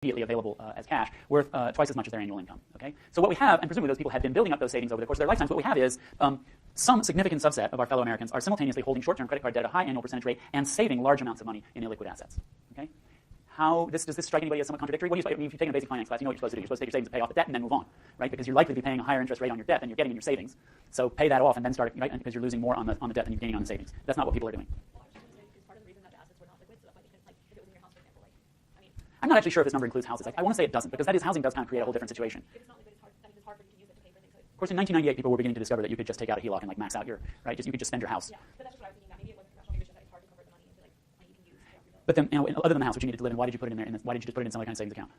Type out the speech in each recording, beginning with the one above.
immediately available as cash, worth twice as much as their annual income. Okay, so what we have, and presumably those people had been building up those savings over the course of their lifetimes. What we have is some significant subset of our fellow Americans are simultaneously holding short-term credit card debt at a high annual percentage rate and saving large amounts of money in illiquid assets. Okay, does this strike anybody as somewhat contradictory? If you've taken a basic finance class, you know what you're supposed to do. You're supposed to take your savings and pay off the debt and then move on, right? Because you're likely to be paying a higher interest rate on your debt than you're getting in your savings. So pay that off and then start, right? Because you're losing more on the debt than you're gaining on the savings. That's not what people are doing. I'm not actually sure if this number includes houses. I want to say it doesn't, because housing does kind of create a whole different situation. If it's not liquid, it's hard for you to use it to pay for things. Of course, in 1998, people were beginning to discover that you could just take out a HELOC and max out your, right? You could just spend your house. Yeah, but that's just what I was thinking. That maybe it wasn't professional. Maybe it's just that it's hard to convert the money into money you can use. But then, other than the house, which you needed to live in, why did you put it in there? Why didn't you just put it in some other kind of savings account?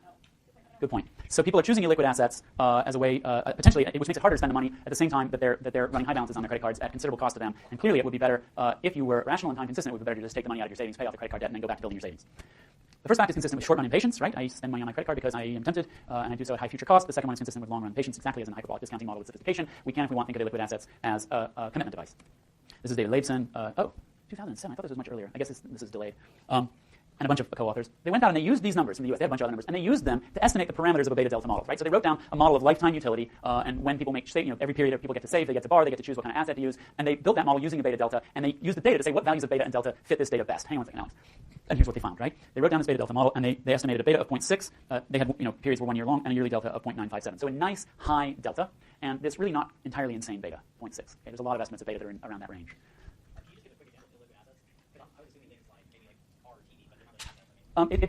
Good point. So people are choosing illiquid assets as a way, potentially, which makes it harder to spend the money at the same time that they're running high balances on their credit cards at considerable cost to them. And clearly, it would be better if you were rational and time consistent. It would be better to just take the money out of your savings, pay off the credit card debt, and then go back to building your savings. The first fact is consistent with short-run impatience, right? I spend money on my credit card because I am tempted, and I do so at high future cost. The second one is consistent with long-run patience, exactly as in a hyperbolic discounting model with sophistication. We can, if we want, think of illiquid assets as a commitment device. This is David Leibson. 2007. I thought this was much earlier. I guess this is delayed. And a bunch of co-authors. They went out and they used these numbers from the US. They had a bunch of other numbers, and they used them to estimate the parameters of a beta-delta model, right? So they wrote down a model of lifetime utility, and when people make, every period people get to save, they get to borrow, they get to choose what kind of asset to use, and they built that model using a beta-delta, and they used the data to say what values of beta and delta fit this data best. Hang on a second, Alex. And here's what they found, right? They wrote down this beta-delta model, and they estimated a beta of 0.6. They had periods were 1 year long, and a yearly delta of 0.957. So a nice high delta, and this really not entirely insane beta, 0.6. Okay? There's a lot of estimates of beta that are around that range.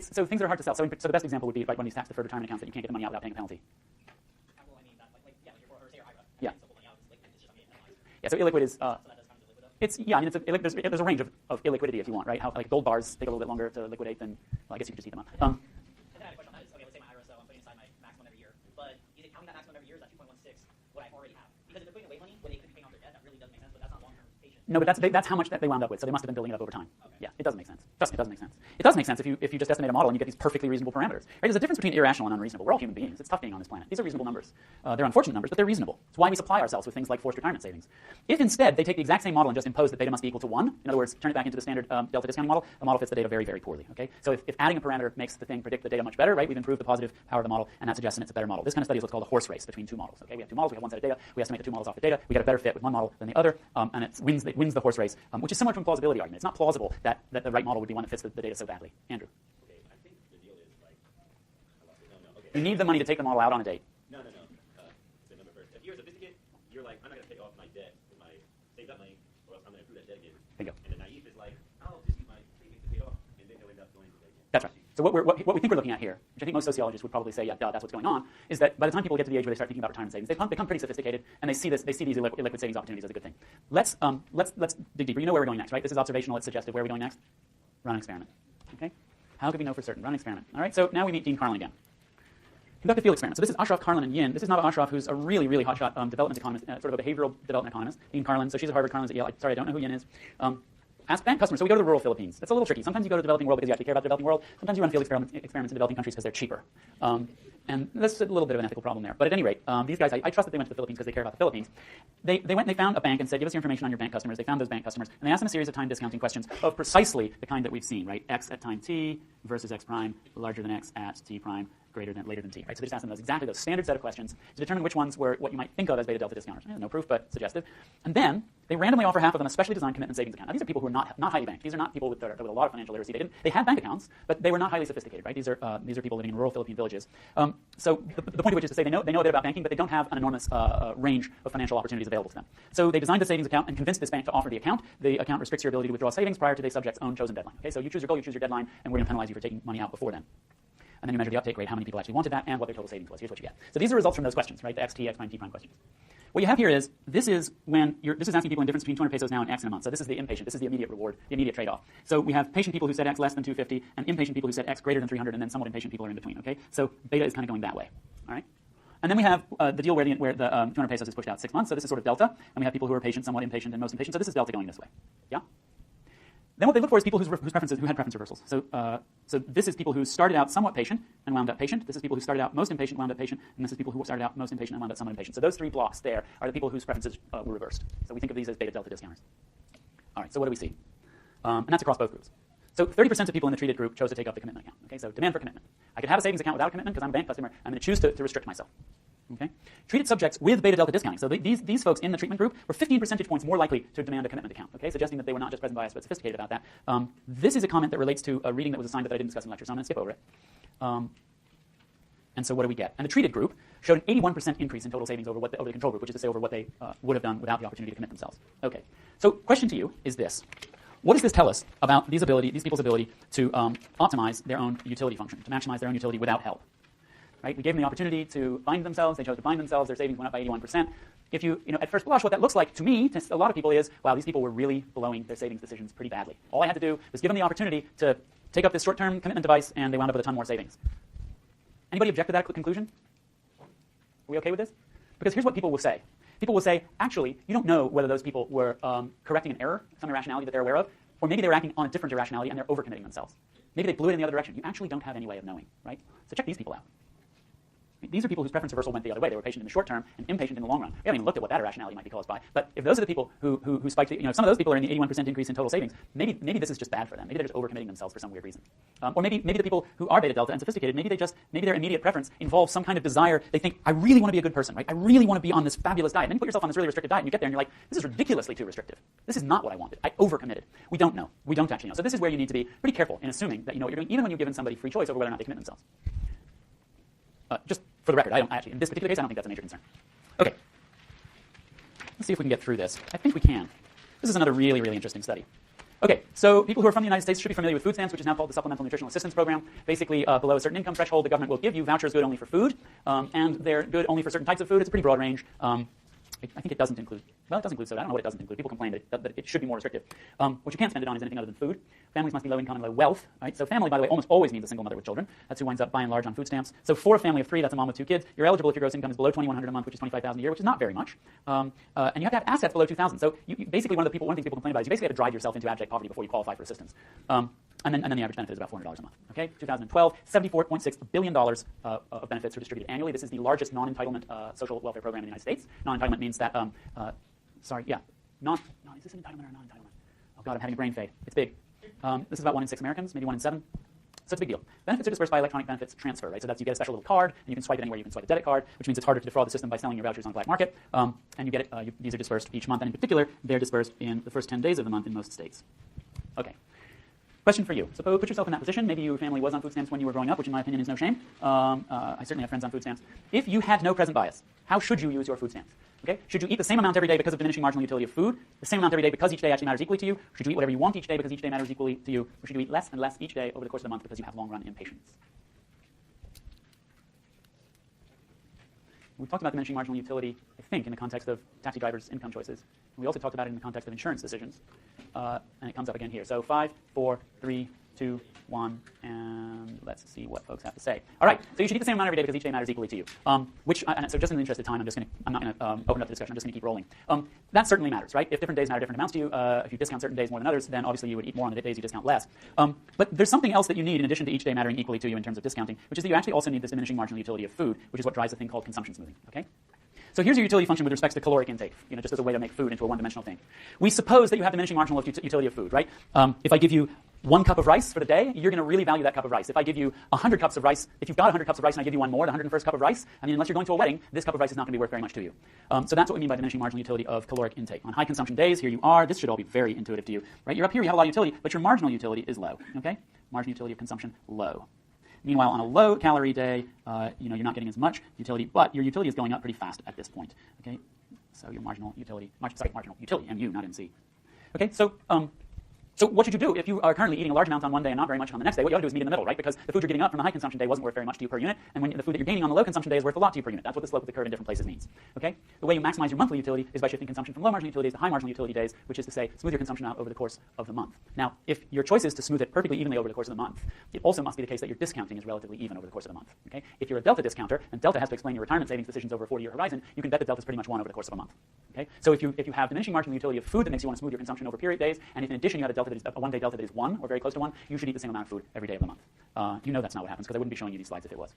So things that are hard to sell. So the best example would be like one of these tax-deferred retirement accounts that you can't get the money out without paying a penalty. Yeah. Yeah. So illiquid is. There's a range of illiquidity if you want, right? How like gold bars take a little bit longer to liquidate than. Well, I guess you could just heat them up. And then I had a question on that. Okay, let's say my IRA, so I'm putting aside my maximum every year. But is it counting that maximum every year? Is that 2.16 what I already have? Because if they're putting away money when they could be paying off their debt, that really doesn't make sense. But that's not long-term patience. No, but that's how much that they wound up with. So they must have been building it up over time. Okay. Yeah, it doesn't make sense. It doesn't make sense. It does make sense if you just estimate a model and you get these perfectly reasonable parameters. Right? There's a difference between irrational and unreasonable. We're all human beings. It's tough being on this planet. These are reasonable numbers. They're unfortunate numbers, but they're reasonable. It's why we supply ourselves with things like forced retirement savings. If instead they take the exact same model and just impose that beta must be equal to 1, in other words, turn it back into the standard delta discounting model, the model fits the data very, very poorly. Okay? So if adding a parameter makes the thing predict the data much better, right? We've improved the positive power of the model, and that suggests it's a better model. This kind of study is what's called a horse race between two models. Okay? We have two models. We have one set of data. We estimate the two models off the data. We get a better fit with one model than the other, and it wins the horse race, which is similar to a plausibility argument. It's not plausible that the right model would be one that fits the data so badly. Andrew. Okay, I think the deal is like, okay. You need the money to take the model out on a date. No. The number first. If you're sophisticated, you're like, I'm not going to pay off my debt with my saved up money, or else I'm going to accrue that debt again. Bingo. And the naive is like, I'll just use my savings to pay it off, and then they'll end up going to the That's right. So what we think we're looking at here, which I think most sociologists would probably say, yeah, duh, that's what's going on, is that by the time people get to the age where they start thinking about retirement savings, they become pretty sophisticated, and they see these illiquid savings opportunities as a good thing. Let's dig deeper. You know where we're going next, right? This is observational. It's suggestive. Where are we going next? Run an experiment. Okay. How can we know for certain? Run an experiment. All right. So now we meet Dean Carlin again. Conduct a field experiment. So this is Ashraf, Carlin, and Yin. This is Nava Ashraf, who's a really, really hotshot development economist, sort of a behavioral development economist. Dean Carlin. So she's at Harvard. Carlin's at Yale. Sorry, I don't know who Yin is. Ask bank customers. So we go to the rural Philippines. That's a little tricky. Sometimes you go to the developing world because you actually care about the developing world. Sometimes you run field experiments in developing countries because they're cheaper. And that's a little bit of an ethical problem there. But at any rate, these guys, I trust that they went to the Philippines because they care about the Philippines. They went and they found a bank and said, give us your information on your bank customers. They found those bank customers, and they asked them a series of time discounting questions of precisely the kind that we've seen, right? X at time t versus x prime larger than x at t prime later than t, right? So they just asked them exactly those standard set of questions to determine which ones were what you might think of as beta delta discounters. No proof, but suggestive. And then they randomly offer half of them a specially designed commitment savings account. Now, these are people who are not highly banked. These are not people with a lot of financial literacy. They had bank accounts, but they were not highly sophisticated, right? These are people living in rural Philippine villages. So the point of which is to say they know a bit about banking, but they don't have an enormous range of financial opportunities available to them. So they designed a savings account and convinced this bank to offer the account. The account restricts your ability to withdraw savings prior to the subject's own chosen deadline. Okay, so you choose your goal, you choose your deadline, and we're going to penalize you for taking money out before then. And then you measure the uptake rate, how many people actually wanted that, and what their total savings was. Here's what you get. So these are results from those questions, right? The x prime, t prime questions. What you have here is, this is asking people in difference between 200 pesos now and x in a month. So this is the impatient. This is the immediate reward, the immediate trade-off. So we have patient people who said x less than 250, and impatient people who said x greater than 300, and then somewhat impatient people are in between, okay? So beta is kind of going that way, all right? And then we have the deal where the 200 pesos is pushed out 6 months. So this is sort of delta. And we have people who are patient, somewhat impatient, and most impatient. So this is delta going this way, yeah? Then what they look for is people who had preference reversals. So this is people who started out somewhat patient and wound up patient. This is people who started out most impatient, wound up patient, and this is people who started out most impatient and wound up somewhat impatient. So those three blocks there are the people whose preferences were reversed. So we think of these as beta delta discounters. All right, so what do we see? And that's across both groups. So 30% of people in the treated group chose to take up the commitment account. Okay, so demand for commitment. I could have a savings account without a commitment because I'm a bank customer. I'm going to choose to restrict myself. Okay? Treated subjects with beta delta discounting. So these folks in the treatment group were 15 percentage points more likely to demand a commitment account. Okay, suggesting that they were not just present bias but sophisticated about that. This is a comment that relates to a reading that was assigned that I didn't discuss in lecture, so I'm going to skip over it. And so what do we get? And the treated group showed an 81% increase in total savings over the control group, which is to say over what they would have done without the opportunity to commit themselves. Okay. So question to you is this. What does this tell us about these people's ability to optimize their own utility function, to maximize their own utility without help? Right? We gave them the opportunity to bind themselves. They chose to bind themselves. Their savings went up by 81%. If you at first blush, what that looks like to me, to a lot of people, is, wow, these people were really blowing their savings decisions pretty badly. All I had to do was give them the opportunity to take up this short-term commitment device, and they wound up with a ton more savings. Anybody object to that conclusion? Are we okay with this? Because here's what people will say. People will say, actually, you don't know whether those people were correcting an error, some irrationality that they're aware of, or maybe they were acting on a different irrationality and they're overcommitting themselves. Maybe they blew it in the other direction. You actually don't have any way of knowing, right? So check these people out. These are people whose preference reversal went the other way. They were patient in the short term and impatient in the long run. We haven't even looked at what that irrationality might be caused by. But if those are the people who spiked, if some of those people are in the 81% increase in total savings, maybe this is just bad for them. Maybe they're just overcommitting themselves for some weird reason. Or maybe the people who are beta delta and sophisticated, maybe their immediate preference involves some kind of desire. They think, I really want to be a good person, right? I really want to be on this fabulous diet. And then you put yourself on this really restricted diet, and you get there and you're like, this is ridiculously too restrictive. This is not what I wanted. I overcommitted. We don't know. We don't actually know. So this is where you need to be pretty careful in assuming that you know what you're doing, even when you've given somebody free choice over whether or not they commit themselves. Just for the record, in this particular case, I don't think that's a major concern. Okay. Let's see if we can get through this. I think we can. This is another really, really interesting study. Okay, so people who are from the United States should be familiar with food stamps, which is now called the Supplemental Nutritional Assistance Program. Basically, below a certain income threshold, the government will give you vouchers good only for food, and they're good only for certain types of food. It's a pretty broad range. I think it doesn't include, well, it does include soda. I don't know what it doesn't include. People complain that it should be more restrictive. What you can't spend it on is anything other than food. Families must be low income and low wealth, right? So family, by the way, almost always means a single mother with children. That's who winds up by and large on food stamps. So for a family of 3, that's a mom with 2 kids, you're eligible if your gross income is below $2,100 a month, which is $25,000 a year, which is not very much. And you have to have assets below $2,000. So you basically, one of the things people complain about is you basically have to drive yourself into abject poverty before you qualify for assistance. And then the average benefit is about $400 a month. Okay, 2012, $74.6 billion of benefits are distributed annually. This is the largest non-entitlement social welfare program in the United States. Non-entitlement means that, is this an entitlement or a non-entitlement? Oh God, I'm having a brain fade. It's big. This is about 1 in 6 Americans, maybe 1 in 7. So it's a big deal. Benefits are dispersed by electronic benefits transfer, right? So that's you get a special little card, and you can swipe it anywhere. You can swipe a debit card, which means it's harder to defraud the system by selling your vouchers on the black market. And you get it. These are dispersed each month, and in particular, they're dispersed in the first 10 days of the month in most states. Okay. Question for you. Suppose, put yourself in that position. Maybe your family was on food stamps when you were growing up, which in my opinion is no shame. I certainly have friends on food stamps. If you had no present bias, how should you use your food stamps? Okay? Should you eat the same amount every day because of diminishing marginal utility of food, the same amount every day because each day actually matters equally to you? Should you eat whatever you want each day because each day matters equally to you? Or should you eat less and less each day over the course of the month because you have long-run impatience? We've talked about diminishing marginal utility, I think, in the context of taxi drivers' income choices. We also talked about it in the context of insurance decisions. And it comes up again here. So 5, 4, 3, 2, 1, and let's see what folks have to say. All right, so you should eat the same amount every day because each day matters equally to you. So just in the interest of time, I'm not going to open up the discussion. I'm just going to keep rolling. That certainly matters, right? If different days matter different amounts to you, if you discount certain days more than others, then obviously you would eat more on the days you discount less. But there's something else that you need in addition to each day mattering equally to you in terms of discounting, which is that you actually also need this diminishing marginal utility of food, which is what drives a thing called consumption smoothing. Okay? So here's your utility function with respect to caloric intake, just as a way to make food into a one-dimensional thing. We suppose that you have diminishing marginal utility of food, right? If I give you 1 cup of rice for the day, you're going to really value that cup of rice. If I give you 100 cups of rice, if you've got 100 cups of rice and I give you one more, the 101st cup of rice, unless you're going to a wedding, this cup of rice is not going to be worth very much to you. So that's what we mean by diminishing marginal utility of caloric intake. On high consumption days, here you are. This should all be very intuitive to you, right? You're up here, you have a lot of utility, but your marginal utility is low, okay? Marginal utility of consumption, low. Meanwhile, on a low-calorie day, you're not getting as much utility, but your utility is going up pretty fast at this point. Okay, so your marginal utility, marginal utility, MU, not MC. Okay, so what should you do if you are currently eating a large amount on one day and not very much on the next day? What you ought to do is meet in the middle, right? Because the food you're getting up from the high consumption day wasn't worth very much to you per unit, and when the food that you're gaining on the low consumption day is worth a lot to you per unit. That's what the slope of the curve in different places means. Okay, the way you maximize your monthly utility is by shifting consumption from low marginal utility days to high marginal utility days, which is to say, smooth your consumption out over the course of the month. Now, if your choice is to smooth it perfectly evenly over the course of the month, it also must be the case that your discounting is relatively even over the course of the month. Okay, if you're a delta discounter and delta has to explain your retirement savings decisions over a 40-year horizon, you can bet that delta is pretty much 1 over the course of a month. Okay, so if you have diminishing marginal utility of food that makes you want to smooth your consumption over period days, and if in addition you had a one-day delta that is 1 or very close to 1, you should eat the same amount of food every day of the month. You know that's not what happens because I wouldn't be showing you these slides if it was.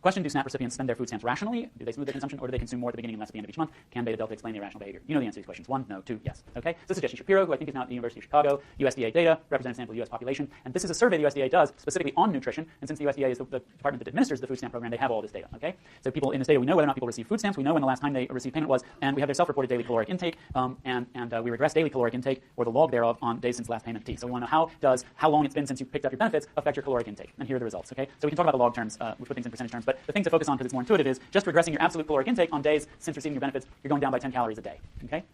Question, do SNAP recipients spend their food stamps rationally? Do they smooth their consumption, or do they consume more at the beginning and less at the end of each month? Can beta delta explain the irrational behavior? You know the answer to these questions. 1, no. 2, yes. Okay? So this is Jesse Shapiro, who I think is now at the University of Chicago, USDA data, representative sample of the U.S. population. And this is a survey the USDA does specifically on nutrition. And since the USDA is the department that administers the food stamp program, they have all this data. Okay? So people in this data, we know whether or not people receive food stamps. We know when the last time they received payment was, and we have their self-reported daily caloric intake, and we regress daily caloric intake, or the log thereof, on days since last payment T. So we want to know how long it's been since you picked up your benefits affect your caloric intake. And here are the results. Okay? So we can talk about the log terms, which put things in percentage terms, but the thing to focus on, because it's more intuitive, is just regressing your absolute caloric intake on days since receiving your benefits. You're going down by 10 calories a day. Okay?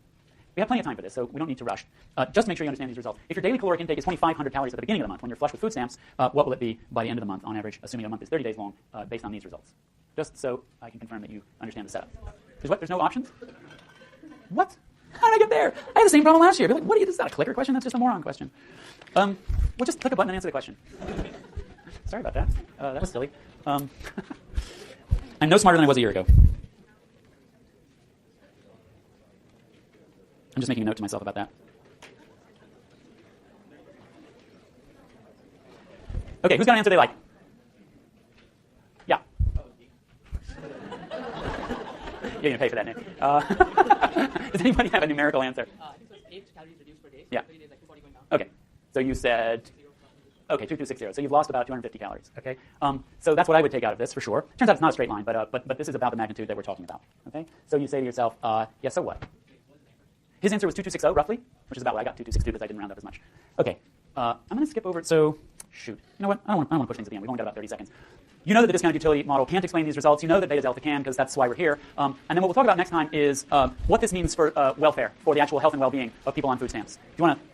We have plenty of time for this, so we don't need to rush. Just make sure you understand these results. If your daily caloric intake is 2,500 calories at the beginning of the month, when you're flush with food stamps, what will it be by the end of the month on average, assuming a month is 30 days long, based on these results? Just so I can confirm that you understand the setup. There's what? There's no options? What? How did I get there? I had the same problem last year. Be like, what? Is that a clicker question? That's just a moron question. We'll just click a button and answer the question. Sorry about that. That was silly. I'm no smarter than I was a year ago. I'm just making a note to myself about that. Okay, who's got an answer they like? Yeah. You're going to pay for that, Nick. Does anybody have a numerical answer? I think it was 8 calories reduced per day. So Yeah. 30 days, like 240 going down. Okay, so you said, okay, 2260. So you've lost about 250 calories. Okay, so that's what I would take out of this for sure. Turns out it's not a straight line, but this is about the magnitude that we're talking about. Okay, so you say to yourself, yeah, so what? His answer was 2260 roughly, which is about what I got, 2262, because I didn't round up as much. Okay, I'm going to skip over. So shoot, you know what? I don't want to push things at the end. We've only got about 30 seconds. You know that the discounted utility model can't explain these results. You know that beta delta can, because that's why we're here. And then what we'll talk about next time is what this means for welfare, for the actual health and well-being of people on food stamps. Do you want to